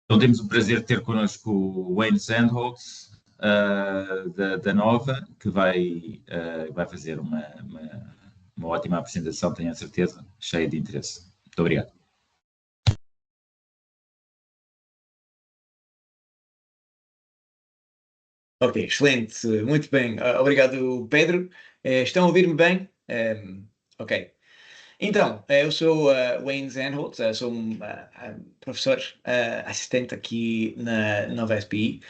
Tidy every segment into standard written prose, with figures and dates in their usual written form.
Então temos o prazer de ter connosco o Wayne Sandholz, da Nova, que vai fazer uma ótima apresentação, tenho a certeza, cheia de interesse. Muito obrigado. Ok, excelente, muito bem. Obrigado, Pedro. Estão a ouvir-me bem? Ok. Então, eu sou Wayne Zandholt, sou um professor assistente aqui na Nova SPI.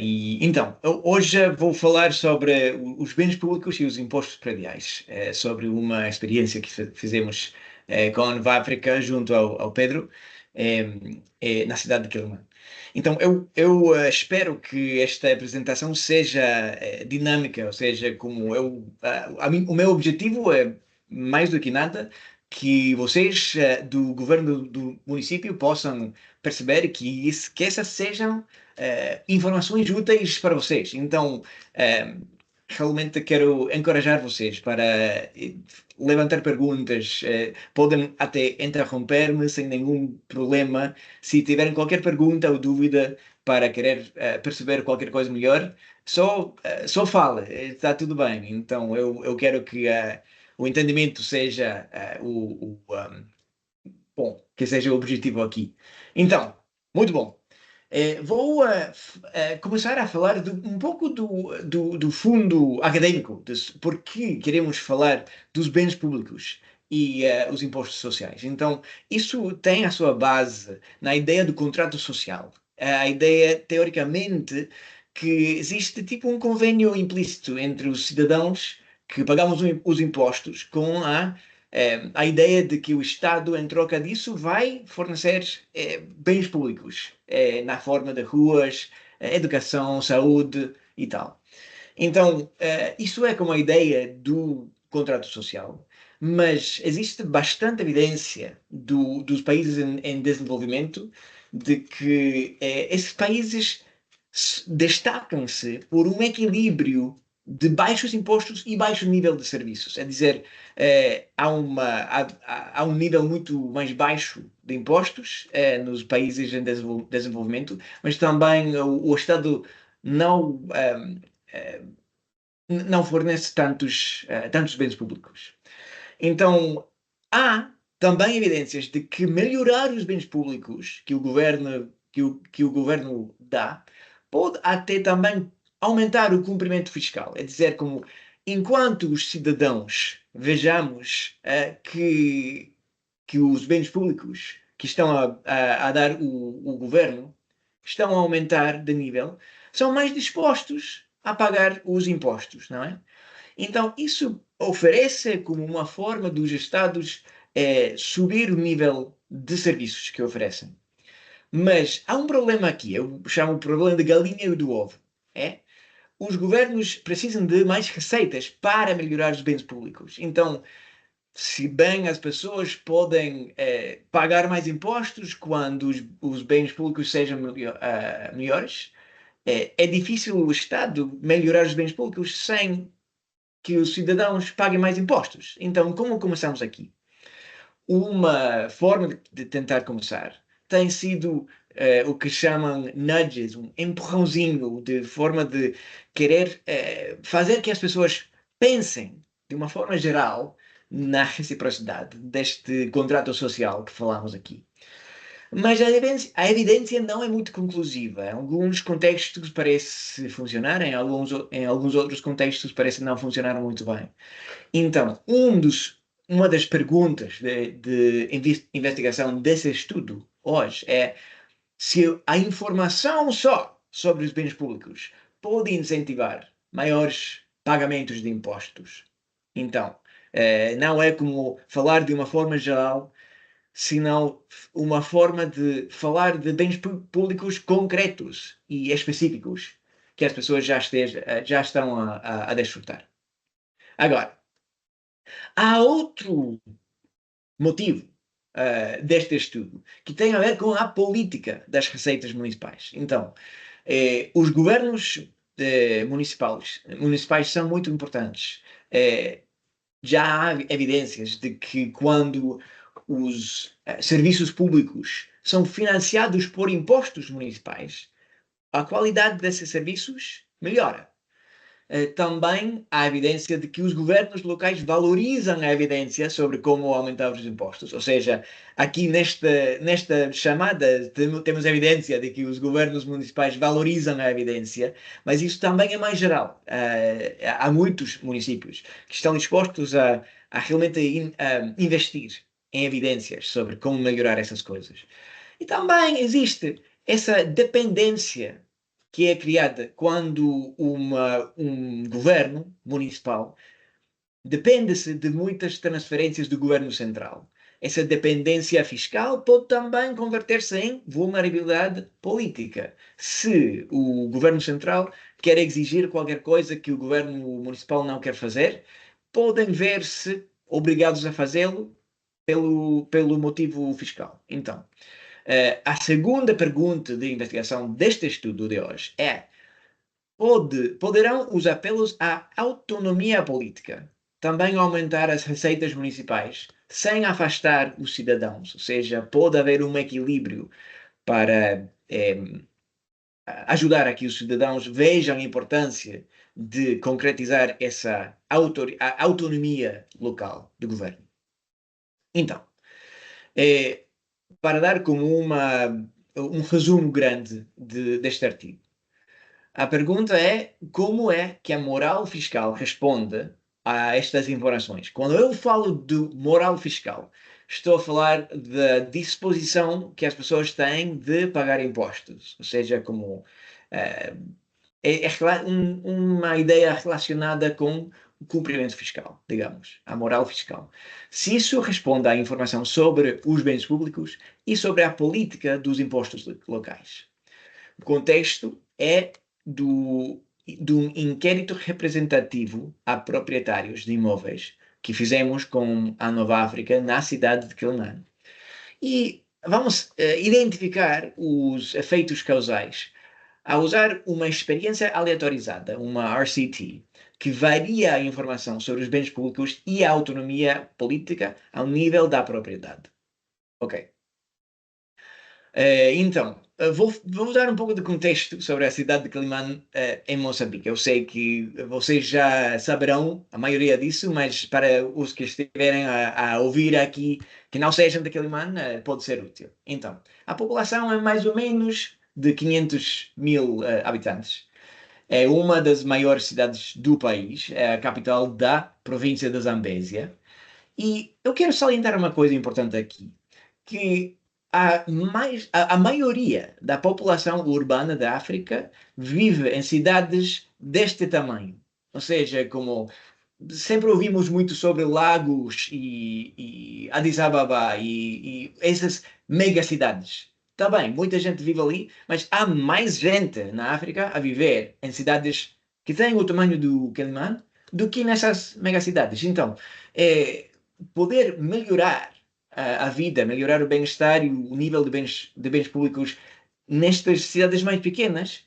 E então, hoje vou falar sobre os bens públicos e os impostos prediais, sobre uma experiência que fizemos com Váfrica junto ao Pedro, na cidade de Quelimane. Então, eu espero que esta apresentação seja dinâmica, ou seja, como o meu objetivo é, mais do que nada, que vocês do governo do município possam perceber que essas sejam informações úteis para vocês. Então, eh, realmente quero encorajar vocês para levantar perguntas. Podem até interromper-me sem nenhum problema. Se tiverem qualquer pergunta ou dúvida para querer perceber qualquer coisa melhor, só fale, está tudo bem. Então, eu quero que o entendimento seja bom, que seja o objetivo aqui. Então, muito bom. Vou começar a falar um pouco do fundo acadêmico, por que queremos falar dos bens públicos e os impostos sociais. Então, isso tem a sua base na ideia do contrato social. A ideia, teoricamente, que existe tipo um convênio implícito entre os cidadãos que pagamos os impostos com a ideia de que o Estado, em troca disso, vai fornecer bens públicos, na forma de ruas, educação, saúde e tal. Então, isso é como a ideia do contrato social, mas existe bastante evidência dos países em desenvolvimento de que esses países destacam-se por um equilíbrio de baixos impostos e baixo nível de serviços. É dizer, há um nível muito mais baixo de impostos nos países em desenvolvimento, mas também o Estado não, não fornece tantos bens públicos. Então, há também evidências de que melhorar os bens públicos que o governo dá pode até também aumentar o cumprimento fiscal. É dizer, como enquanto os cidadãos vejamos que os bens públicos que estão a dar o governo estão a aumentar de nível, são mais dispostos a pagar os impostos, não é? Então, isso oferece como uma forma dos Estados subir o nível de serviços que oferecem. Mas há um problema aqui, eu chamo o problema de galinha e do ovo. É? Os governos precisam de mais receitas para melhorar os bens públicos. Então, se bem as pessoas podem pagar mais impostos quando os bens públicos sejam melhores, é difícil o Estado melhorar os bens públicos sem que os cidadãos paguem mais impostos. Então, como começamos aqui? Uma forma de tentar começar tem sido o que chamam nudges, um empurrãozinho de forma de querer fazer que as pessoas pensem de uma forma geral na reciprocidade deste contrato social que falamos aqui. Mas a evidência não é muito conclusiva. Em alguns contextos parece funcionar, em alguns outros contextos parece não funcionar muito bem. Então, uma das perguntas de investigação desse estudo hoje é se a informação só sobre os bens públicos pode incentivar maiores pagamentos de impostos. Então, não é como falar de uma forma geral, senão uma forma de falar de bens públicos concretos e específicos que as pessoas já estão a desfrutar. Agora, há outro motivo deste estudo que tem a ver com a política das receitas municipais. Então, os governos municipais são muito importantes. Já há evidências de que quando os serviços públicos são financiados por impostos municipais, a qualidade desses serviços melhora. Também há evidência de que os governos locais valorizam a evidência sobre como aumentar os impostos. Ou seja, aqui nesta chamada temos evidência de que os governos municipais valorizam a evidência, mas isso também é mais geral. Há muitos municípios que estão dispostos a realmente investir em evidências sobre como melhorar essas coisas. E também existe essa dependência que é criada quando um governo municipal depende-se de muitas transferências do governo central. Essa dependência fiscal pode também converter-se em vulnerabilidade política. Se o governo central quer exigir qualquer coisa que o governo municipal não quer fazer, podem ver-se obrigados a fazê-lo pelo motivo fiscal. Então, a segunda pergunta de investigação deste estudo de hoje é: poderão os apelos à autonomia política também aumentar as receitas municipais sem afastar os cidadãos? Ou seja, pode haver um equilíbrio para ajudar a que os cidadãos vejam a importância de concretizar essa autonomia local do governo. Então, para dar como um resumo grande deste artigo, a pergunta é: como é que a moral fiscal responde a estas informações? Quando eu falo de moral fiscal, estou a falar da disposição que as pessoas têm de pagar impostos, ou seja, como uma ideia relacionada com o cumprimento fiscal, digamos, a moral fiscal. Se isso responde à informação sobre os bens públicos e sobre a política dos impostos locais. O contexto é de um inquérito representativo a proprietários de imóveis que fizemos com a Nova África na cidade de Quelimane. E vamos identificar os efeitos causais a usar uma experiência aleatorizada, uma RCT, que varia a informação sobre os bens públicos e a autonomia política ao nível da propriedade. Ok. Então, vou dar um pouco de contexto sobre a cidade de Quelimane em Moçambique. Eu sei que vocês já saberão a maioria disso, mas para os que estiverem a ouvir aqui, que não sejam de Quelimane, pode ser útil. Então, a população é mais ou menos de 500 mil habitantes. É uma das maiores cidades do país, é a capital da província da Zambésia. E eu quero salientar uma coisa importante aqui, que a maioria da população urbana da África vive em cidades deste tamanho. Ou seja, como sempre ouvimos muito sobre Lagos e Addis Ababa e essas megacidades. Está bem, muita gente vive ali, mas há mais gente na África a viver em cidades que têm o tamanho do Quelimane do que nessas megacidades. Então, poder melhorar a vida, melhorar o bem-estar e o nível de bens públicos nestas cidades mais pequenas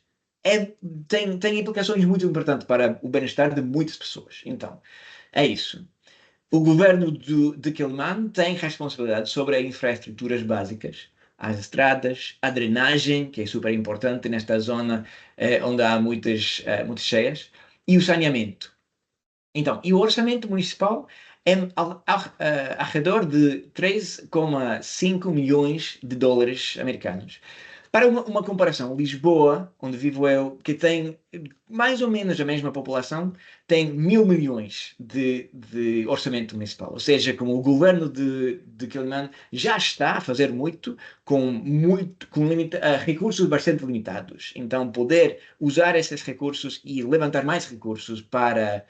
tem implicações muito importantes para o bem-estar de muitas pessoas. Então, é isso. O governo de Quelimane tem responsabilidade sobre as infraestruturas básicas, as estradas, a drenagem, que é super importante nesta zona onde há muitas cheias, e o saneamento. Então, e o orçamento municipal é ao redor de 3,5 milhões de dólares americanos. Para uma comparação, Lisboa, onde vivo eu, que tem mais ou menos a mesma população, tem 1.000 milhões de orçamento municipal. Ou seja, como o governo de Quelimane já está a fazer muito com recursos bastante limitados. Então, poder usar esses recursos e levantar mais recursos para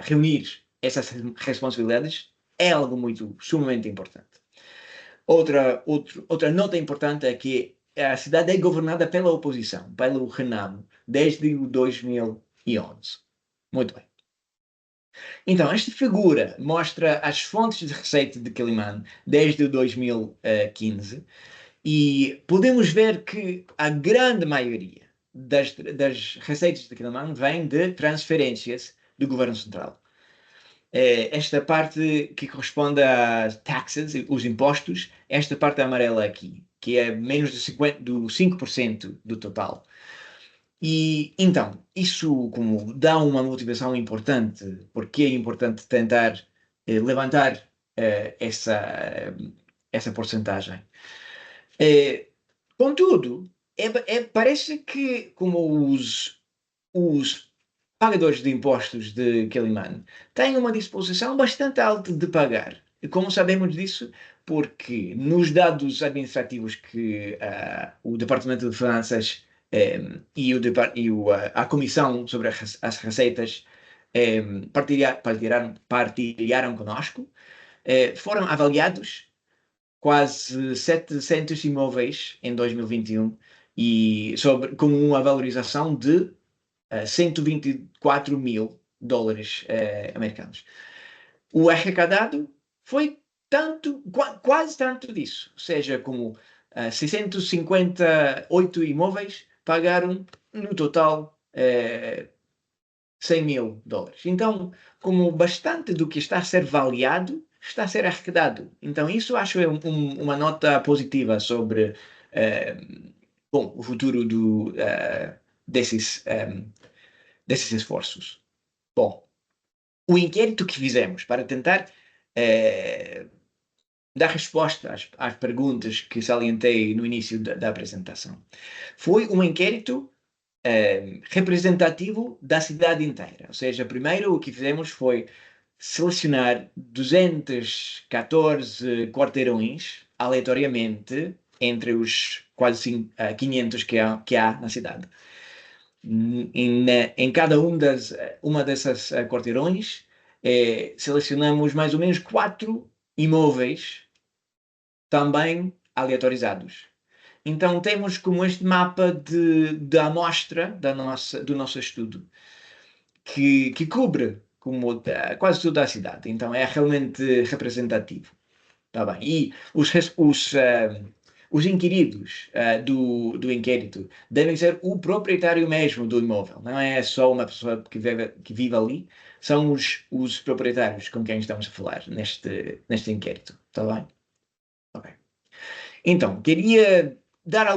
reunir essas responsabilidades é algo sumamente importante. Outra nota importante é que a cidade é governada pela oposição, pelo Renamo, desde 2011. Muito bem. Então, esta figura mostra as fontes de receita de Quelimane desde 2015 e podemos ver que a grande maioria das receitas de Quelimane vem de transferências do governo central. Esta parte que corresponde a taxes, os impostos, esta parte amarela aqui. que é menos de 5% do total. E então, isso como dá uma motivação importante, porque é importante tentar levantar essa porcentagem. Contudo, parece que como os pagadores de impostos de Quelimane têm uma disposição bastante alta de pagar. E como sabemos disso? Porque nos dados administrativos que o Departamento de Finanças a Comissão sobre as Receitas partilharam conosco, foram avaliados quase 700 imóveis em 2021 com uma valorização de 124 mil dólares americanos. O arrecadado foi quase tanto disso, ou seja, como 658 imóveis pagaram no total 100 mil dólares. Então, como bastante do que está a ser avaliado está a ser arrecadado. Então, isso acho uma nota positiva sobre o futuro desses esforços. Bom, o inquérito que fizemos para tentar dar resposta às perguntas que salientei no início da apresentação foi um inquérito representativo da cidade inteira. Ou seja, primeiro o que fizemos foi selecionar 214 quarteirões aleatoriamente entre os quase 500 que há na cidade. Em cada uma dessas quarteirões, selecionamos mais ou menos 4 imóveis também aleatorizados. Então temos como este mapa da amostra do nosso estudo, que cobre quase toda a cidade. Então é realmente representativo. Tá bem. E os inquiridos do inquérito devem ser o proprietário mesmo do imóvel. Não é só uma pessoa que vive ali. São os proprietários com quem estamos a falar neste inquérito. Tá bem? Ok. Então, queria dar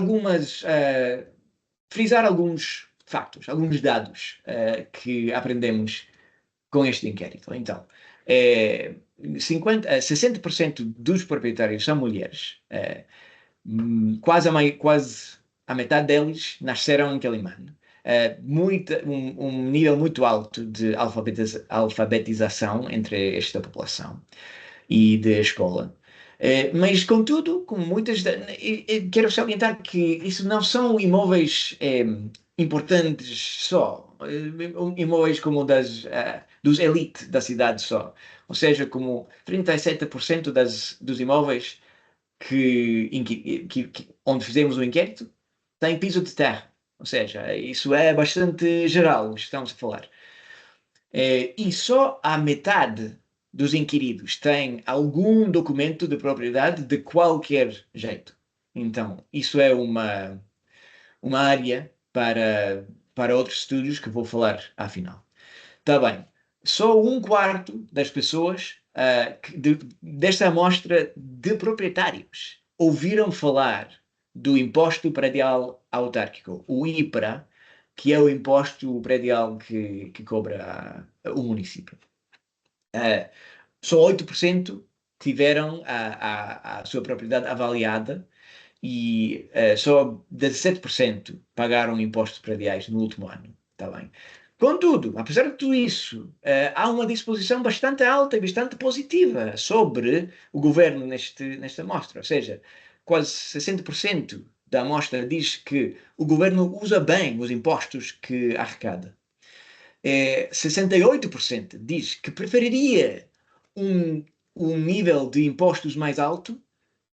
frisar alguns factos, alguns dados que aprendemos com este inquérito. Então, 60% dos proprietários são mulheres. Quase a metade deles nasceram em Quelimane. Um nível muito alto de alfabetização entre esta população e de escola. Mas, contudo, como quero salientar que isso não são imóveis importantes só, imóveis como dos elite da cidade só. Ou seja, como 37% dos imóveis onde fizemos o inquérito têm piso de terra. Ou seja, isso é bastante geral, estamos a falar. E só a metade dos inquiridos tem algum documento de propriedade de qualquer jeito. Então, isso é uma área para outros estudos que vou falar afinal. Está bem. Só 1/4 das pessoas desta amostra de proprietários ouviram falar do Imposto Predial Autárquico, o IPRA, que é o imposto predial que cobra o município. Só 8% tiveram a sua propriedade avaliada e só 17% pagaram impostos prediais no último ano. Tá bem? Contudo, apesar de tudo isso, há uma disposição bastante alta e bastante positiva sobre o governo nesta amostra. Ou seja, quase 60% da amostra diz que o governo usa bem os impostos que arrecada. 68% diz que preferiria um nível de impostos mais alto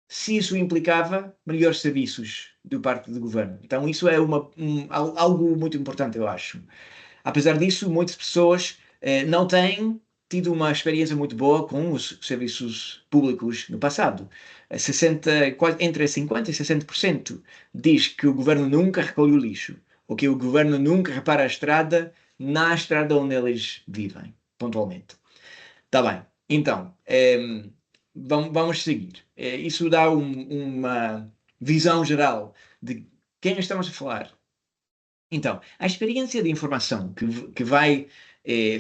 se isso implicava melhores serviços do parte do governo. Então isso é algo muito importante, eu acho. Apesar disso, muitas pessoas não têm tido uma experiência muito boa com os serviços públicos no passado. Entre 50% e 60% diz que o governo nunca recolhe o lixo, ou que o governo nunca repara a estrada na estrada onde eles vivem, pontualmente. Está bem. Então, vamos seguir. Isso dá visão geral de quem estamos a falar. Então, a experiência de informação que vai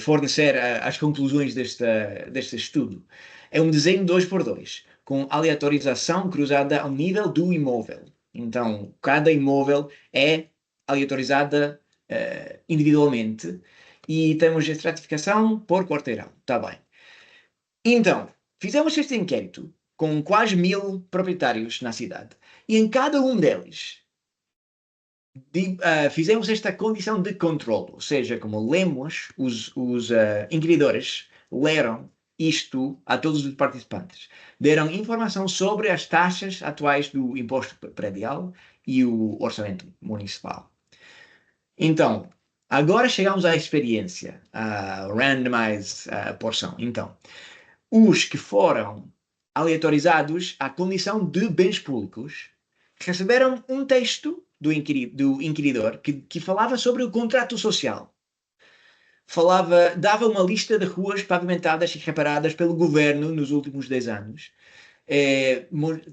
fornecer as conclusões deste estudo é um desenho 2x2, com aleatorização cruzada ao nível do imóvel. Então, cada imóvel é aleatorizada individualmente e temos estratificação por quarteirão. Está bem. Então, fizemos este inquérito com quase 1000 proprietários na cidade e em cada um deles fizemos esta condição de controle, ou seja, como lemos, os inquiridores leram isto a todos os participantes. Deram informação sobre as taxas atuais do imposto predial e o orçamento municipal. Então, agora chegamos à experiência, a randomized porção. Então, os que foram aleatorizados à condição de bens públicos receberam um texto do inquiridor que falava sobre o contrato social. Dava uma lista de ruas pavimentadas e reparadas pelo governo nos últimos 10 anos.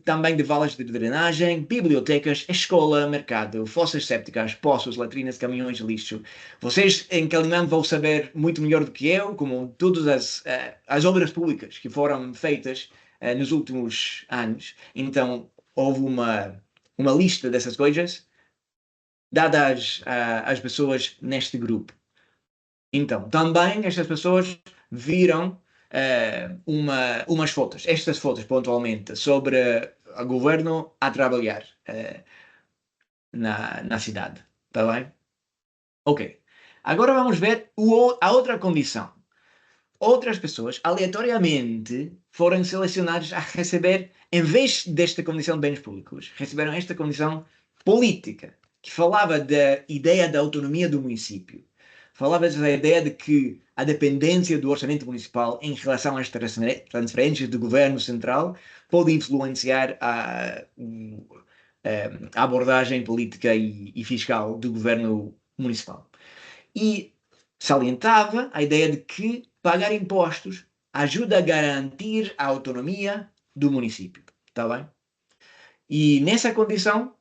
Também de valas de drenagem, bibliotecas, escola, mercado, fossas sépticas, poços, latrinas, caminhões de lixo. Vocês em Calimã vão saber muito melhor do que eu, como todas as obras públicas que foram feitas nos últimos anos. Então, houve uma lista dessas coisas dadas às pessoas neste grupo. Então, também estas pessoas viram umas fotos, estas fotos pontualmente, sobre o governo a trabalhar na cidade. Está bem? Ok. Agora vamos ver a outra condição. Outras pessoas, aleatoriamente, foram selecionadas a receber, em vez desta condição de bens públicos, receberam esta condição política, que falava da ideia da autonomia do município. Falava da ideia de que a dependência do orçamento municipal em relação às transferências do governo central pode influenciar a abordagem política e fiscal do governo municipal. E salientava a ideia de que pagar impostos ajuda a garantir a autonomia do município. Está bem? E nessa condição,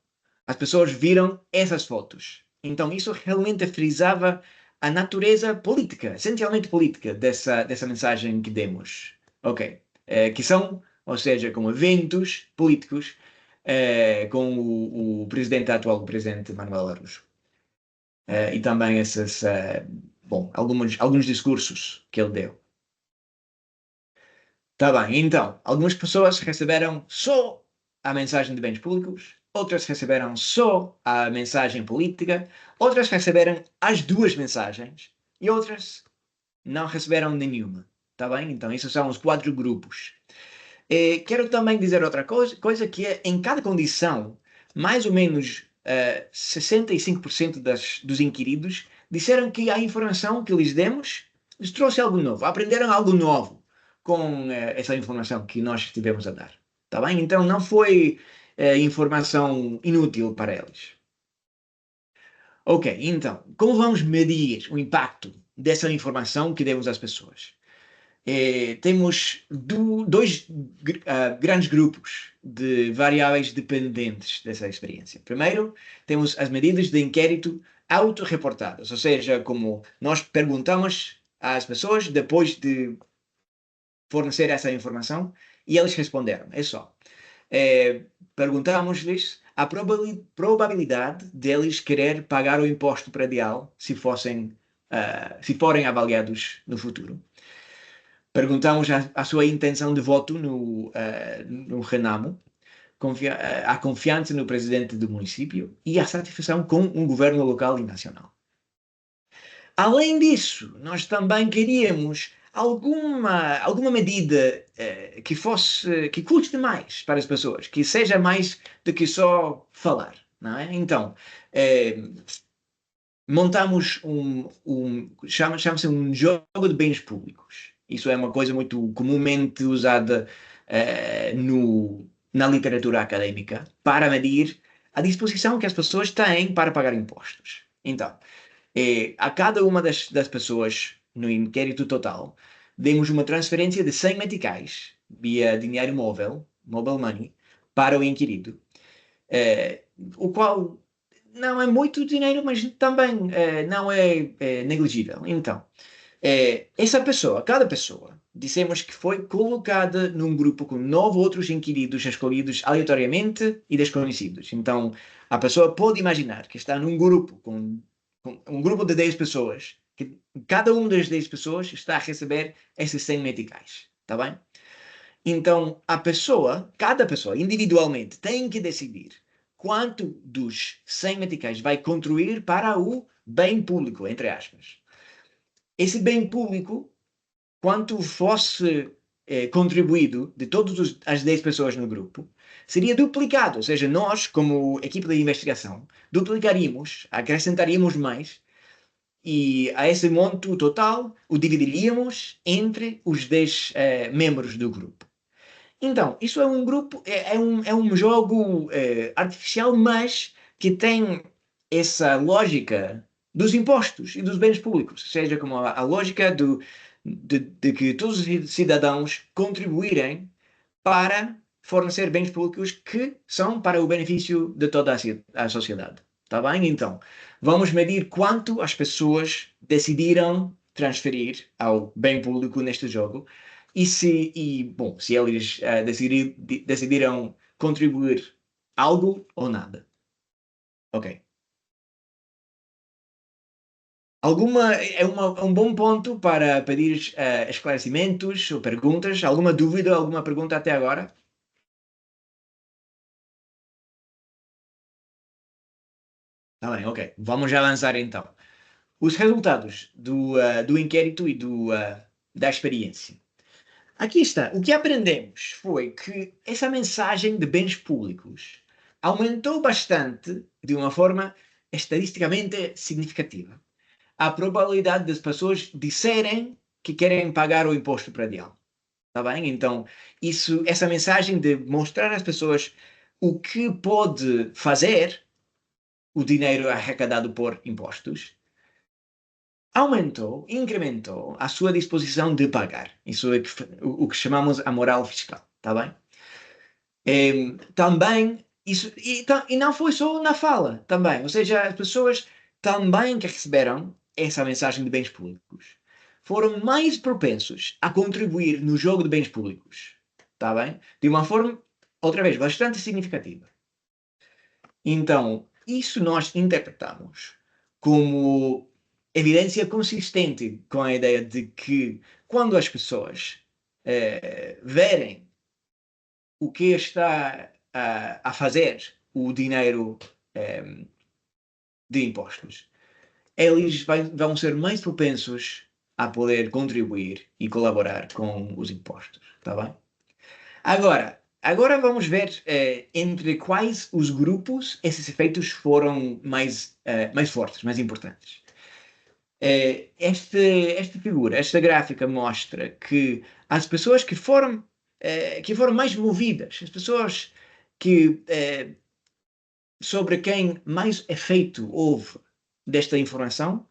as pessoas viram essas fotos. Então, isso realmente frisava a natureza política, essencialmente política, dessa mensagem que demos. Ok. Que são, ou seja, como eventos políticos com o presidente atual, o presidente Manuel Araújo. E também alguns discursos que ele deu. Tá bem, então, algumas pessoas receberam só a mensagem de bens públicos, outras receberam só a mensagem política, outras receberam as duas mensagens e outras não receberam nenhuma. Tá bem? Então, esses são os 4 grupos. Quero também dizer outra coisa que é, em cada condição, mais ou menos 65% dos inquiridos disseram que a informação que lhes demos lhes trouxe algo novo, aprenderam algo novo com essa informação que nós estivemos a dar. Tá bem? Então não foi informação inútil para eles. Ok, então, como vamos medir o impacto dessa informação que demos às pessoas? Temos dois grandes grupos de variáveis dependentes dessa experiência. Primeiro, temos as medidas de inquérito autorreportadas, ou seja, como nós perguntamos às pessoas depois de fornecer essa informação e eles responderam. É só. Perguntamos-lhes a probabilidade deles querer pagar o imposto predial se forem avaliados no futuro. Perguntamos a sua intenção de voto no Renamo, a confiança no presidente do município e a satisfação com um governo local e nacional. Além disso, nós também queríamos alguma medida que custe mais para as pessoas, que seja mais do que só falar, não é? Então, montamos chama-se um jogo de bens públicos. Isso é uma coisa muito comumente usada na literatura académica para medir a disposição que as pessoas têm para pagar impostos. Então, a cada uma das pessoas no inquérito total, demos uma transferência de 100 meticais via dinheiro móvel, mobile money, para o inquirido. o qual não é muito dinheiro, mas também não é negligível. Então, essa pessoa, cada pessoa, dissemos que foi colocada num grupo com 9 outros inquiridos escolhidos aleatoriamente e desconhecidos. Então, a pessoa pode imaginar que está num grupo com um grupo de 10 pessoas, que cada uma das 10 pessoas está a receber esses 100 meticais. Está bem? Então, cada pessoa, individualmente, tem que decidir quanto dos 100 meticais vai contribuir para o bem público, entre aspas. Esse bem público, quanto fosse contribuído de todas as 10 pessoas no grupo, seria duplicado. Ou seja, nós, como equipe de investigação, duplicaríamos, acrescentaríamos mais, e a esse monto total o dividiríamos entre os 10 membros do grupo. Então, isso é um grupo, é um jogo artificial, mas que tem essa lógica dos impostos e dos bens públicos, ou seja, como a lógica de que todos os cidadãos contribuírem para fornecer bens públicos que são para o benefício de toda a sociedade. Está bem? Então, vamos medir quanto as pessoas decidiram transferir ao bem público neste jogo bom, se eles decidiram contribuir algo ou nada. Ok. É um bom ponto para pedir esclarecimentos ou perguntas. Alguma dúvida, alguma pergunta até agora? Tá bem, ok. Vamos já avançar então. Os resultados do inquérito e da experiência. Aqui está. O que aprendemos foi que essa mensagem de bens públicos aumentou bastante, de uma forma estatisticamente significativa, a probabilidade das pessoas disserem que querem pagar o imposto predial. Está bem? Então, essa mensagem de mostrar às pessoas o que pode fazer o dinheiro arrecadado por impostos aumentou, incrementou a sua disposição de pagar. Isso é o que chamamos a moral fiscal, está bem? Também, e não foi só na fala, também, ou seja, as pessoas também que receberam essa mensagem de bens públicos foram mais propensos a contribuir no jogo de bens públicos, está bem? De uma forma, outra vez, bastante significativa. Então, isso nós interpretamos como evidência consistente com a ideia de que quando as pessoas verem o que está a fazer o dinheiro de impostos, eles vão ser mais propensos a poder contribuir e colaborar com os impostos, tá bem? Agora vamos ver entre quais os grupos esses efeitos foram mais fortes, mais importantes. Esta figura, esta gráfica mostra que as pessoas que foram mais movidas, as pessoas sobre quem mais efeito houve desta informação,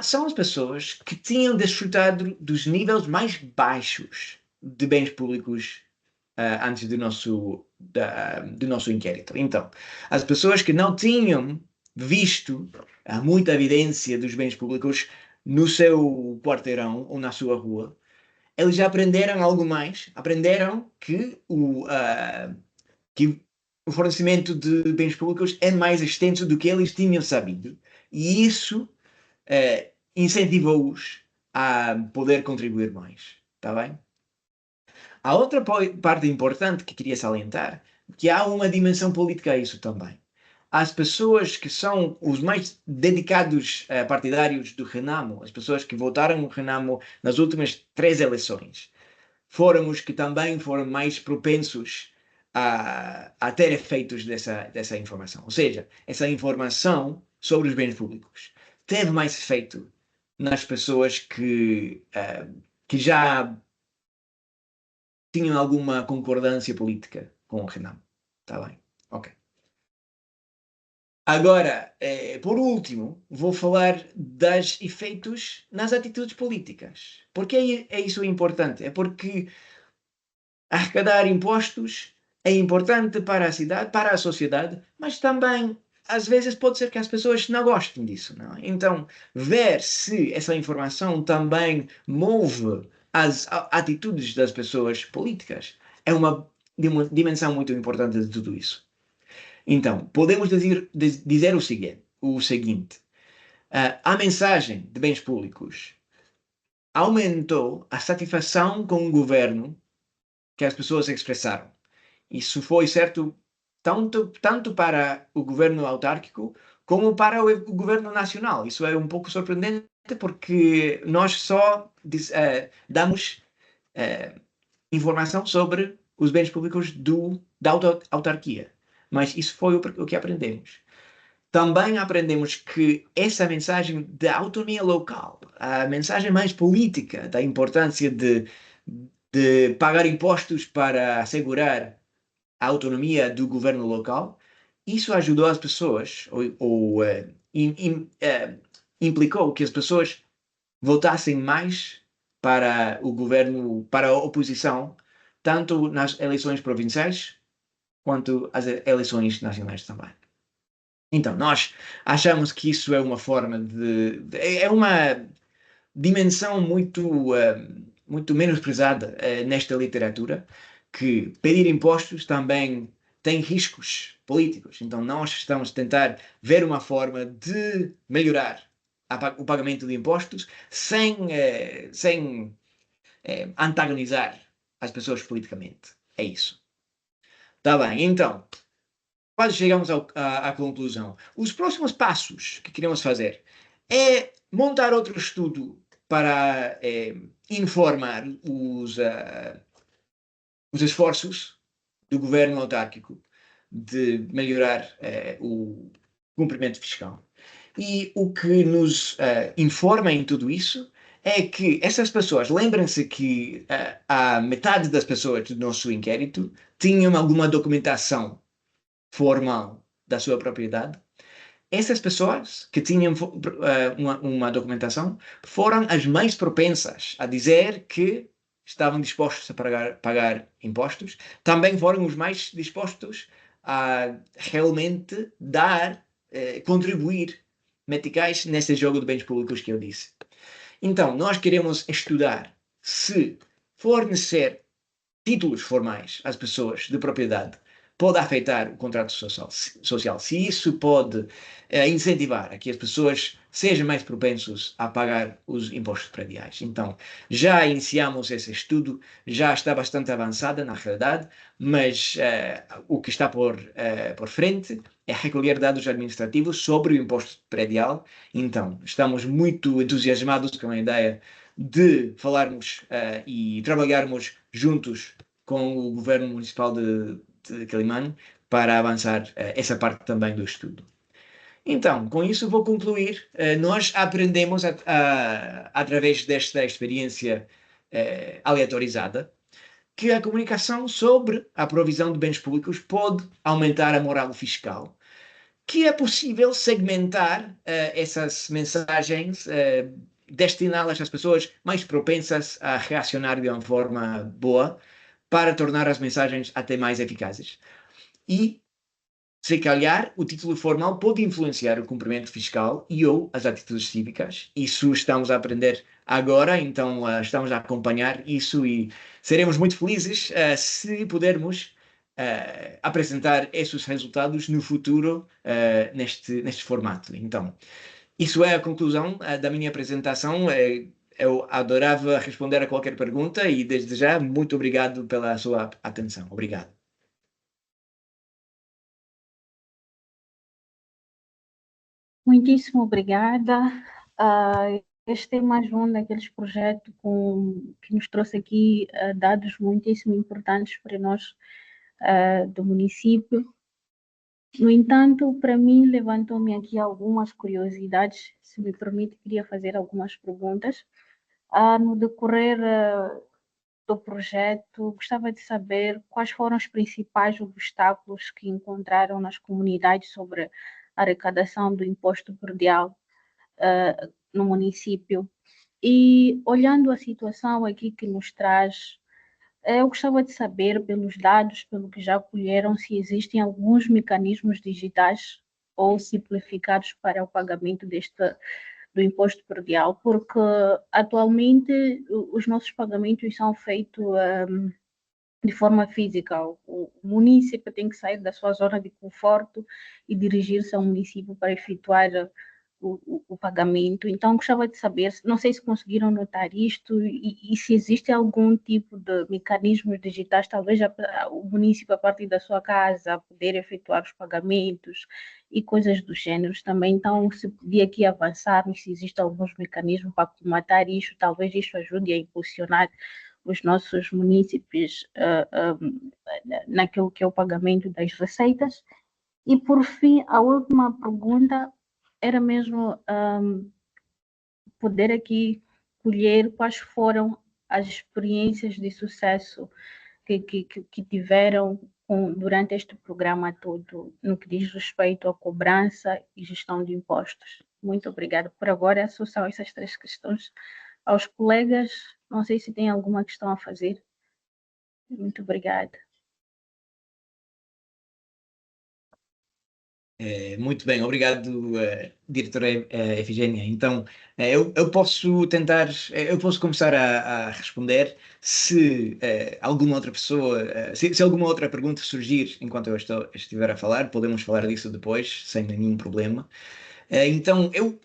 são as pessoas que tinham desfrutado dos níveis mais baixos de bens públicos antes do nosso inquérito. Então, as pessoas que não tinham visto muita evidência dos bens públicos no seu quarteirão ou na sua rua, eles já aprenderam algo mais, aprenderam que o fornecimento de bens públicos é mais extenso do que eles tinham sabido, e isso incentivou-os a poder contribuir mais. Está bem? A outra parte importante que queria salientar, que há uma dimensão política a isso também. As pessoas que são os mais dedicados partidários do Renamo, as pessoas que votaram no Renamo nas últimas 3 eleições, foram os que também foram mais propensos a ter efeitos dessa informação. Ou seja, essa informação sobre os bens públicos teve mais efeito nas pessoas que já tinham alguma concordância política com o Renan. Está bem? Ok. Agora, por último, vou falar dos efeitos nas atitudes políticas. Por que é isso importante? É porque arrecadar impostos é importante para a cidade, para a sociedade, mas também às vezes pode ser que as pessoas não gostem disso, não é? Então, ver se essa informação também move as atitudes das pessoas políticas é uma dimensão muito importante de tudo isso. Então, podemos dizer o seguinte: a mensagem de bens públicos aumentou a satisfação com o governo que as pessoas expressaram. Isso foi certo tanto para o governo autárquico como para o governo nacional. Isso é um pouco surpreendente porque nós só damos informação sobre os bens públicos da autarquia. Mas isso foi o que aprendemos. Também aprendemos que essa mensagem da autonomia local, a mensagem mais política da importância de pagar impostos para assegurar a autonomia do governo local, isso ajudou as pessoas, implicou que as pessoas votassem mais para o governo, para a oposição, tanto nas eleições provinciais quanto as eleições nacionais também. Então, nós achamos que isso é uma forma é uma dimensão muito menosprezada nesta literatura, que pedir impostos também tem riscos políticos. Então, nós estamos a tentar ver uma forma de melhorar o pagamento de impostos sem antagonizar as pessoas politicamente. É isso. Tá bem, então, quase chegamos à conclusão. Os próximos passos que queremos fazer é montar outro estudo para informar os esforços do governo autárquico de melhorar o cumprimento fiscal. E o que nos informa em tudo isso é que essas pessoas, lembrem-se que a metade das pessoas do nosso inquérito tinham alguma documentação formal da sua propriedade. Essas pessoas que tinham uma documentação foram as mais propensas a dizer que estavam dispostos a pagar impostos. Também foram os mais dispostos a realmente contribuir meticais nesse jogo de bens públicos que eu disse. Então, nós queremos estudar se fornecer títulos formais às pessoas de propriedade pode afetar o contrato social, se isso pode incentivar a que as pessoas sejam mais propensos a pagar os impostos prediais. Então, já iniciamos esse estudo, já está bastante avançada na realidade, mas o que está por frente é recolher dados administrativos sobre o imposto predial. Então, estamos muito entusiasmados com a ideia de falarmos e trabalharmos juntos com o governo municipal de Quelimane para avançar essa parte também do estudo. Então, com isso vou concluir. Nós aprendemos através desta experiência aleatorizada que a comunicação sobre a provisão de bens públicos pode aumentar a moral fiscal, que é possível segmentar essas mensagens, destiná-las às pessoas mais propensas a reacionar de uma forma boa, para tornar as mensagens até mais eficazes. E, se calhar, o título formal pode influenciar o cumprimento fiscal e ou as atitudes cívicas. Isso estamos a aprender agora, então estamos a acompanhar isso e seremos muito felizes se pudermos apresentar esses resultados no futuro neste formato. Então, isso é a conclusão da minha apresentação. Eu adorava responder a qualquer pergunta e, desde já, muito obrigado pela sua atenção. Obrigado. Muitíssimo obrigada. Este é mais um daqueles projetos que nos trouxe aqui dados muitíssimo importantes para nós do município. No entanto, para mim, levantou-me aqui algumas curiosidades. Se me permite, queria fazer algumas perguntas. No decorrer do projeto, gostava de saber quais foram os principais obstáculos que encontraram nas comunidades sobre a arrecadação do imposto predial no município. E olhando a situação aqui que nos traz eu gostava de saber, pelos dados, pelo que já colheram, se existem alguns mecanismos digitais ou simplificados para o pagamento do imposto predial, porque atualmente os nossos pagamentos são feitos de forma física. O município tem que sair da sua zona de conforto e dirigir-se ao município para efetuar o pagamento. Então, gostava de saber, não sei se conseguiram notar isto e se existe algum tipo de mecanismos digitais, talvez o município, a partir da sua casa, poder efetuar os pagamentos e coisas do gênero também. Então, se podia aqui avançarmos, se existem alguns mecanismos para comatar isto, talvez isto ajude a impulsionar os nossos munícipes naquilo que é o pagamento das receitas. E, por fim, a última pergunta era mesmo poder aqui colher quais foram as experiências de sucesso que tiveram durante este programa todo, no que diz respeito à cobrança e gestão de impostos. Muito obrigada. Por agora, só são essas 3 questões. Aos colegas, não sei se tem alguma questão a fazer. Muito obrigada. Muito bem, obrigado, diretora Efigênia. Então, eu posso tentar, eu posso começar a responder se alguma outra pessoa, se alguma outra pergunta surgir enquanto eu estiver a falar, podemos falar disso depois, sem nenhum problema. Então, eu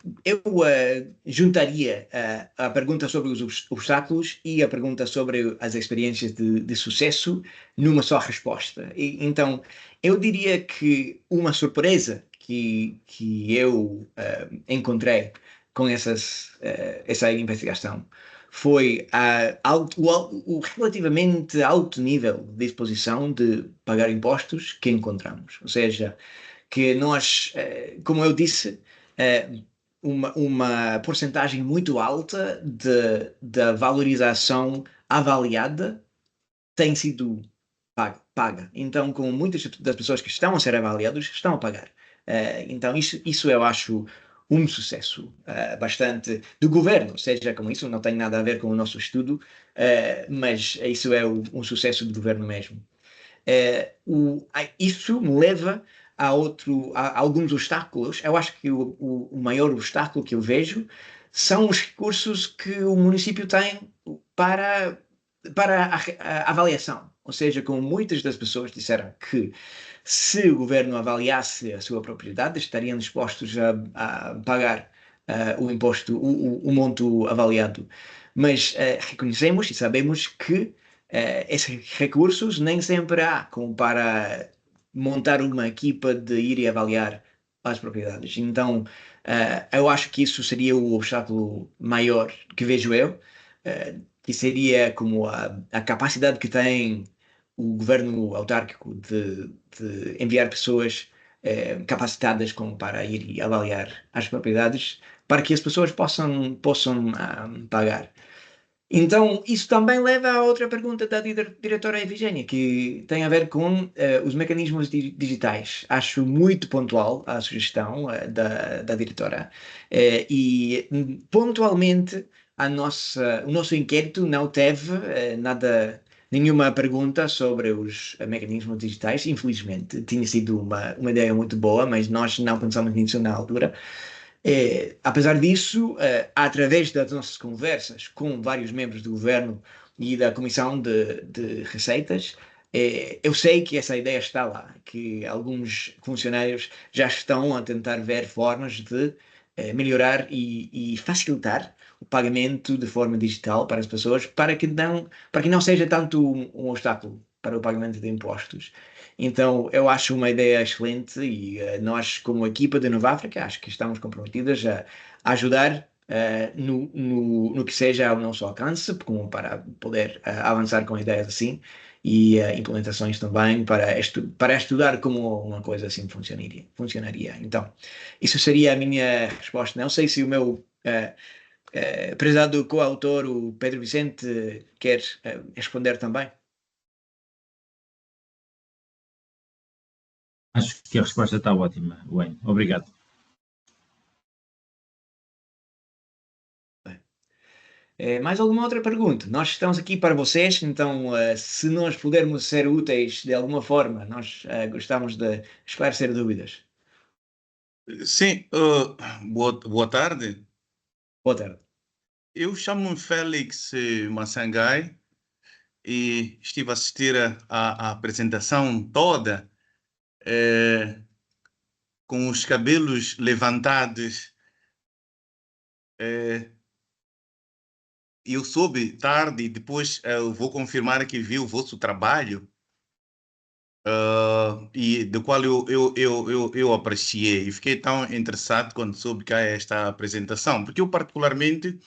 juntaria a pergunta sobre os obstáculos e a pergunta sobre as experiências de sucesso numa só resposta. Então, eu diria que uma surpresa que eu encontrei com essa investigação foi o relativamente alto nível de disposição de pagar impostos que encontramos. Ou seja, que nós, como eu disse, uma porcentagem muito alta da valorização avaliada tem sido paga. Então, com muitas das pessoas que estão a ser avaliadas, estão a pagar. Então, isso eu acho um sucesso bastante do governo, seja como isso, não tem nada a ver com o nosso estudo, mas isso é um sucesso do governo mesmo. Isso me leva a alguns obstáculos. Eu acho que o maior obstáculo que eu vejo são os recursos que o município tem para, para a avaliação. Ou seja, como muitas das pessoas disseram que se o governo avaliasse a sua propriedade, estariam dispostos a pagar o imposto, o monto avaliado. Mas reconhecemos e sabemos que esses recursos nem sempre há como para montar uma equipa de ir e avaliar as propriedades. Então, eu acho que isso seria o obstáculo maior que vejo eu, que seria como a capacidade que tem o governo autárquico de enviar pessoas capacitadas como para ir e avaliar as propriedades para que as pessoas possam pagar. Então, isso também leva a outra pergunta da diretora Efigênia, que tem a ver com os mecanismos digitais. Acho muito pontual a sugestão da diretora e pontualmente o nosso inquérito não teve nenhuma pergunta sobre os mecanismos digitais, infelizmente. Tinha sido uma ideia muito boa, mas nós não pensamos nisso na altura. Apesar disso, através das nossas conversas com vários membros do governo e da Comissão de Receitas, eu sei que essa ideia está lá, que alguns funcionários já estão a tentar ver formas de melhorar e facilitar o pagamento de forma digital para as pessoas, para que não seja tanto um obstáculo para o pagamento de impostos. Então, eu acho uma ideia excelente e nós, como equipa da Nova África, acho que estamos comprometidas a ajudar no que seja ao nosso alcance, como para poder avançar com ideias assim e implementações também para estudar como uma coisa assim funcionaria. Então, isso seria a minha resposta. Não sei se o meu prezado coautor, o Pedro Vicente, quer responder também. Acho que a resposta está ótima, Wayne. Obrigado. Mais alguma outra pergunta? Nós estamos aqui para vocês, então se nós pudermos ser úteis de alguma forma, nós gostamos de esclarecer dúvidas. Sim, boa tarde. Boa tarde. Eu chamo-me Félix Massangai e estive a assistir à apresentação toda, com os cabelos levantados. Eu soube tarde, depois eu vou confirmar que vi o vosso trabalho, e do qual eu apreciei. E fiquei tão interessado quando soube que há esta apresentação, porque eu particularmente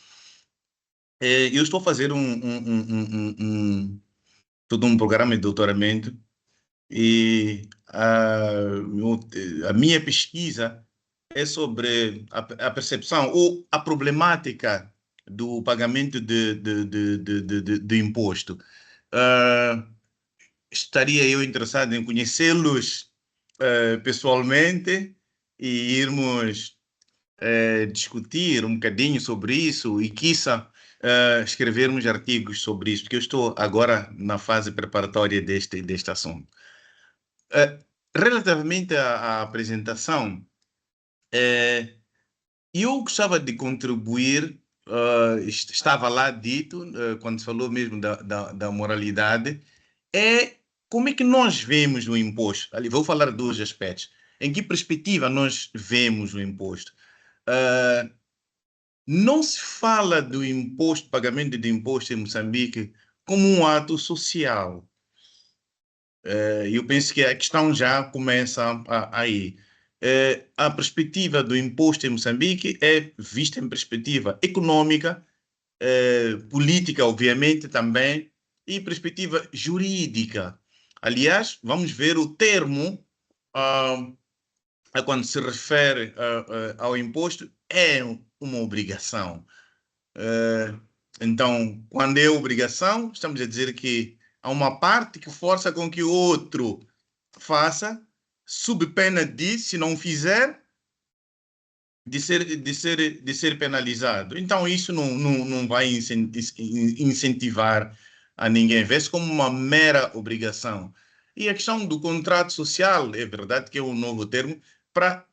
eu estou a fazer todo um programa de doutoramento e a minha pesquisa é sobre a percepção ou a problemática do pagamento de imposto. Estaria eu interessado em conhecê-los pessoalmente e irmos discutir um bocadinho sobre isso e, quiçá, escrevermos artigos sobre isso, porque eu estou agora na fase preparatória deste assunto. Relativamente à apresentação, eu gostava de contribuir, estava lá dito, quando se falou mesmo da moralidade, como é que nós vemos o imposto? Ali vou falar de dois aspectos. Em que perspectiva nós vemos o imposto? Não se fala do imposto, pagamento de imposto em Moçambique, como um ato social. Eu penso que a questão já começa aí. A perspectiva do imposto em Moçambique é vista em perspectiva econômica, política, obviamente, também, e perspectiva jurídica. Aliás, vamos ver o termo, quando se refere ao imposto, é uma obrigação. Então, quando é obrigação, estamos a dizer que há uma parte que força com que o outro faça, sob pena de, se não fizer, de ser penalizado. Então, isso não vai incentivar a ninguém, vê-se como uma mera obrigação. E a questão do contrato social, é verdade que é um novo termo, para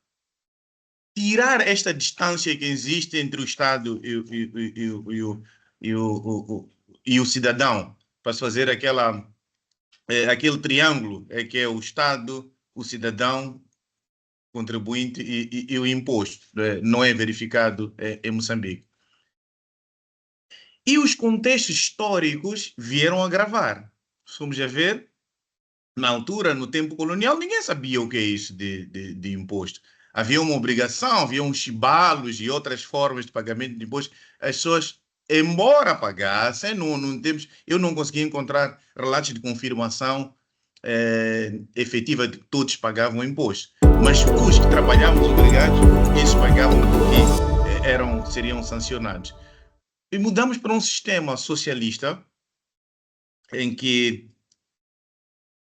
tirar esta distância que existe entre o Estado e o cidadão, para se fazer aquele triângulo, que é o Estado, o cidadão, contribuinte e o imposto, não é verificado em Moçambique. E os contextos históricos vieram agravar. Fomos a ver, na altura, no tempo colonial, ninguém sabia o que é isso de imposto. Havia uma obrigação, havia uns chibalos e outras formas de pagamento de imposto. As pessoas, embora pagassem, eu não consegui encontrar relatos de confirmação efetiva de que todos pagavam imposto. Mas os que trabalhavam obrigados, eles pagavam porque seriam sancionados. E mudamos para um sistema socialista em que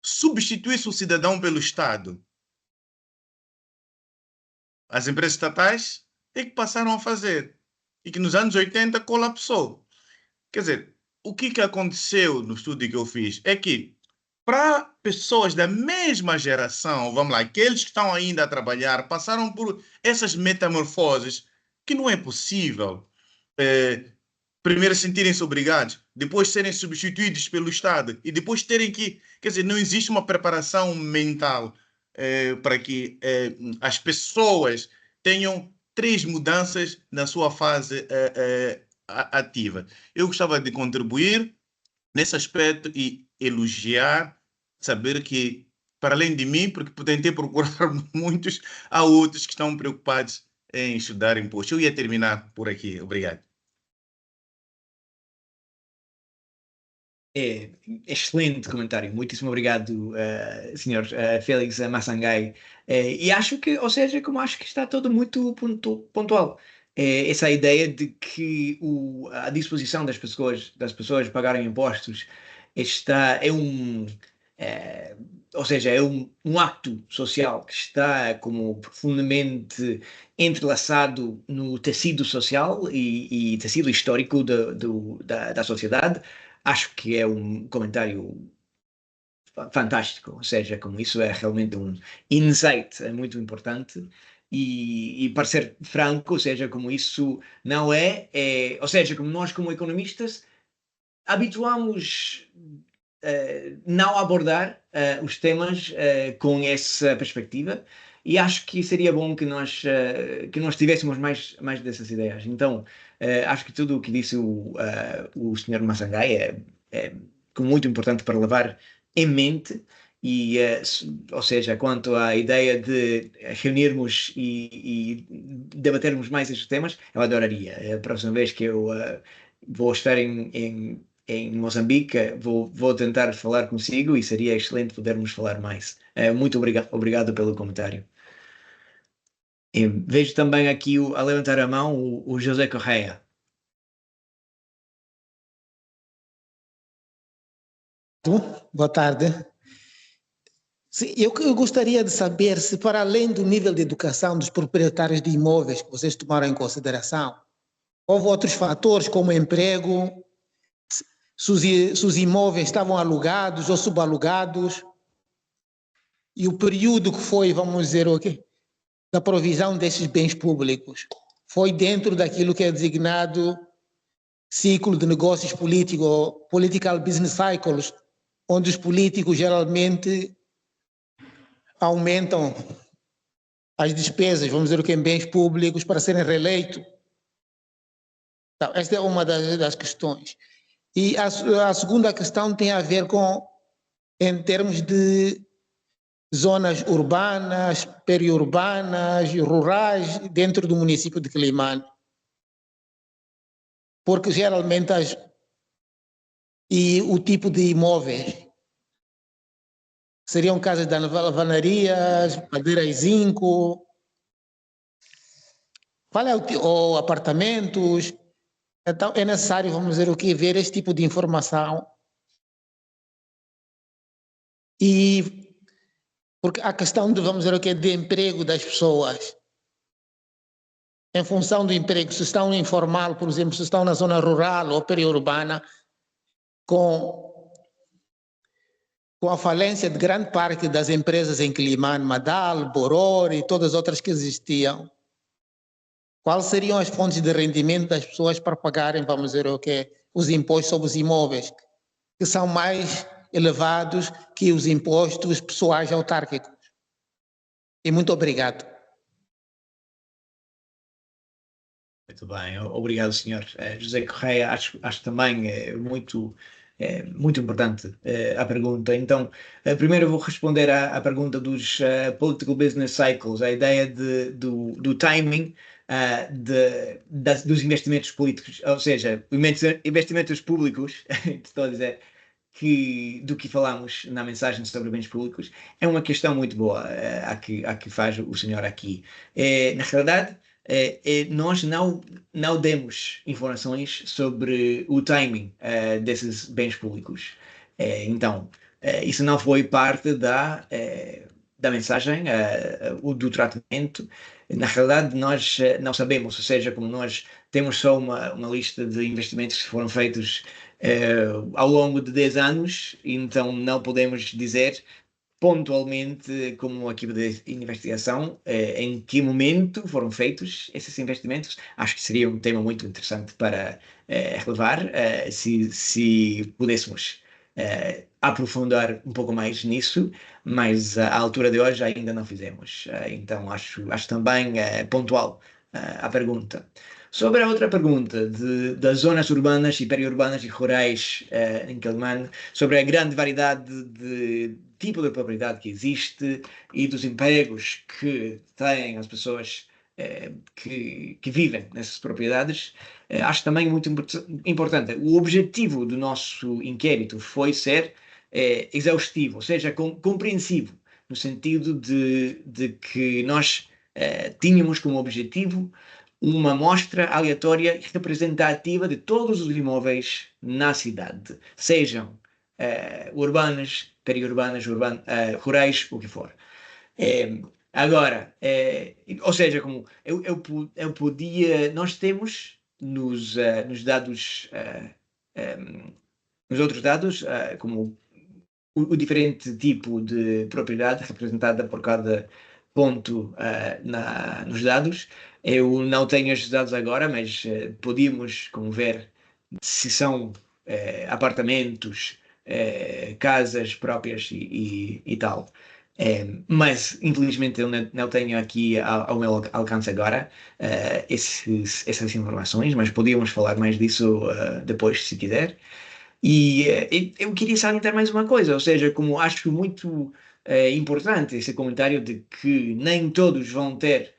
substitui-se o cidadão pelo Estado. As empresas estatais é que passaram a fazer e que nos anos 80 colapsou. Quer dizer, o que aconteceu no estudo que eu fiz é que para pessoas da mesma geração, vamos lá, aqueles que estão ainda a trabalhar, passaram por essas metamorfoses que não é possível primeiro sentirem-se obrigados, depois serem substituídos pelo Estado e depois terem que... Quer dizer, não existe uma preparação mental para que as pessoas tenham 3 mudanças na sua fase ativa. Eu gostava de contribuir nesse aspecto e elogiar, saber que, para além de mim, porque tentei procurar muitos, há outros que estão preocupados em estudar imposto. Eu ia terminar por aqui. Obrigado. Excelente comentário. Muitíssimo obrigado, Sr. Félix Massangai. E acho que, ou seja, como acho que está todo muito pontual. Essa ideia de que a disposição das pessoas pagarem impostos é ou seja, é um acto social que está como profundamente entrelaçado no tecido social e tecido histórico da sociedade. Acho que é um comentário fantástico, ou seja, como isso é realmente um insight, é muito importante. E para ser franco, ou seja, como isso não ou seja, como nós como economistas habituamos não abordar os temas com essa perspectiva, e acho que seria bom que nós tivéssemos mais dessas ideias. Então, acho que tudo o que disse o Sr. Massangai é muito importante para levar em mente. E, ou seja, quanto à ideia de reunirmos e debatermos mais estes temas, eu adoraria. A próxima vez que eu vou estar em Moçambique, vou tentar falar consigo e seria excelente podermos falar mais. Muito obrigado pelo comentário. E vejo também aqui a levantar a mão o José Correia. Boa tarde. Sim, eu gostaria de saber se, para além do nível de educação dos proprietários de imóveis que vocês tomaram em consideração, houve outros fatores como emprego, se os imóveis estavam alugados ou subalugados, e o período que foi, vamos dizer, da provisão desses bens públicos foi dentro daquilo que é designado ciclo de negócios políticos, political business cycles, onde os políticos geralmente aumentam as despesas, vamos dizer, em bens públicos para serem reeleitos. Então, esta é uma das questões. E a segunda questão tem a ver em termos de zonas urbanas, periurbanas, rurais, dentro do município de Quelimane. Porque geralmente e o tipo de imóveis seriam casas de alvenarias, madeira e zinco, ou apartamentos. Então é necessário, vamos dizer, ver esse tipo de informação. E porque a questão de, vamos dizer, de emprego das pessoas, em função do emprego, se estão informal, por exemplo, se estão na zona rural ou periurbana, com a falência de grande parte das empresas em Quelimane, Madal, Boror e todas as outras que existiam, quais seriam as fontes de rendimento das pessoas para pagarem, vamos dizer, os impostos sobre os imóveis, que são mais elevados que os impostos pessoais autárquicos? E muito obrigado. Muito bem, obrigado, senhor José Correia. Acho também muito importante a pergunta. Então, primeiro eu vou responder à pergunta dos political business cycles, a ideia do timing dos investimentos políticos, ou seja, investimentos públicos, estou a dizer, do que falamos na mensagem sobre bens públicos, é uma questão muito boa a que faz o senhor aqui. Na realidade, nós não demos informações sobre o timing desses bens públicos. Então, isso não foi parte da mensagem, do tratamento. Na realidade, nós não sabemos, ou seja, como nós temos só uma lista de investimentos que foram feitos ao longo de 10 anos, então não podemos dizer pontualmente, como equipe de investigação, em que momento foram feitos esses investimentos. Acho que seria um tema muito interessante para relevar, se pudéssemos aprofundar um pouco mais nisso, mas à altura de hoje ainda não fizemos. Então acho também pontual a pergunta. Sobre a outra pergunta das zonas urbanas e periurbanas e rurais em Quelimane, sobre a grande variedade de tipo de propriedade que existe e dos empregos que têm as pessoas que vivem nessas propriedades, acho também muito importante. O objetivo do nosso inquérito foi ser exaustivo, ou seja, compreensivo, no sentido de que nós tínhamos como objetivo uma amostra aleatória e representativa de todos os imóveis na cidade, sejam urbanas, periurbanas, rurais, o que for. Agora, ou seja, como eu podia, nós temos nos dados, nos outros dados, como o diferente tipo de propriedade representada por cada ponto nos dados. Eu não tenho estes dados agora, mas podíamos como ver se são apartamentos, casas próprias e tal. Mas, infelizmente, eu não tenho aqui ao meu alcance agora essas informações, mas podíamos falar mais disso depois, se quiser. E eu queria salientar mais uma coisa, ou seja, como acho muito importante esse comentário de que nem todos vão ter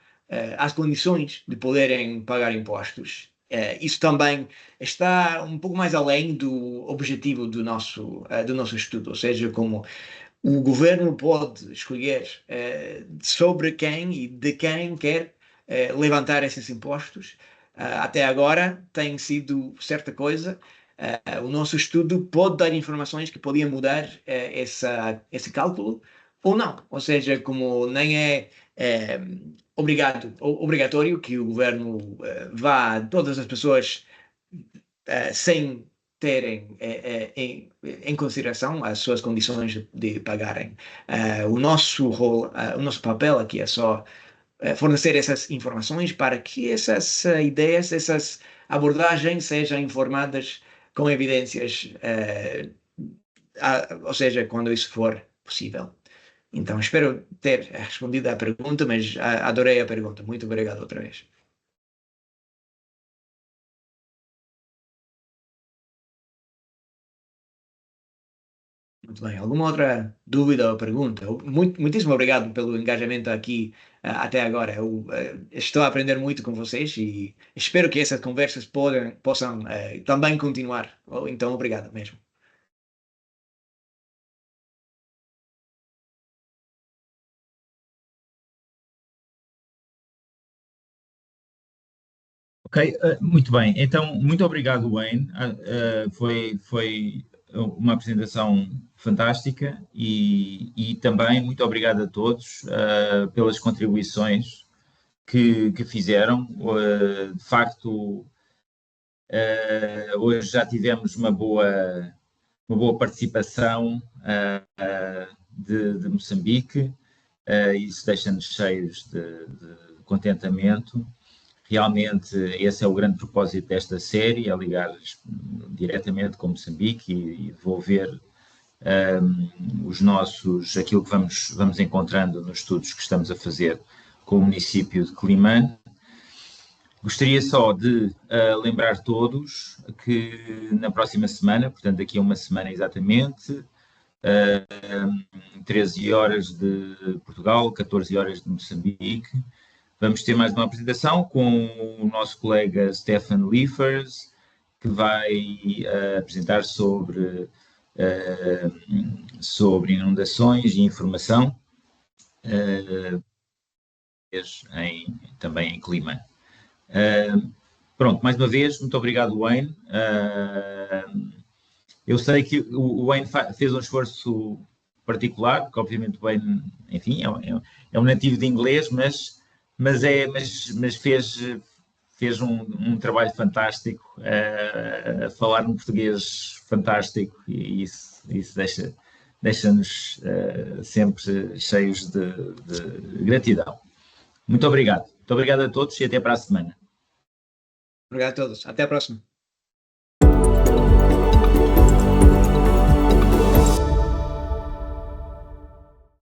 as condições de poderem pagar impostos. Isso também está um pouco mais além do objetivo do nosso estudo, ou seja, como o governo pode escolher sobre quem e de quem quer levantar esses impostos. Até agora tem sido certa coisa. O nosso estudo pode dar informações que podiam mudar esse cálculo ou não. Ou seja, como nem é obrigatório que o governo vá a todas as pessoas sem terem em consideração as suas condições de pagarem. O nosso papel aqui é só fornecer essas informações para que essas ideias, essas abordagens sejam informadas com evidências, ou seja, quando isso for possível. Então, espero ter respondido à pergunta, mas adorei a pergunta. Muito obrigado outra vez. Muito bem. Alguma outra dúvida ou pergunta? Muitíssimo obrigado pelo engajamento aqui até agora. Eu estou a aprender muito com vocês e espero que essas conversas possam também continuar. Então, obrigado mesmo. Ok, muito bem. Então, muito obrigado, Wayne. Foi uma apresentação fantástica e também muito obrigado a todos pelas contribuições que fizeram. De facto, hoje já tivemos uma boa participação de Moçambique. Isso deixa-nos cheios de contentamento. Realmente, esse é o grande propósito desta série, é ligar diretamente com Moçambique e devolver aquilo que vamos encontrando nos estudos que estamos a fazer com o município de Quelimane. Gostaria só de lembrar todos que na próxima semana, portanto daqui a uma semana exatamente, 13 horas de Portugal, 14 horas de Moçambique, vamos ter mais uma apresentação com o nosso colega Stefan Liefers, que vai apresentar sobre inundações e informação, também em clima. Pronto, mais uma vez, muito obrigado, Wayne. Eu sei que o Wayne fez um esforço particular, porque obviamente o Wayne, enfim, é um nativo de inglês, mas fez um trabalho fantástico, a falar um português fantástico, e isso deixa-nos sempre cheios de gratidão. Muito obrigado. Muito obrigado a todos e até para a semana. Obrigado a todos. Até a próxima.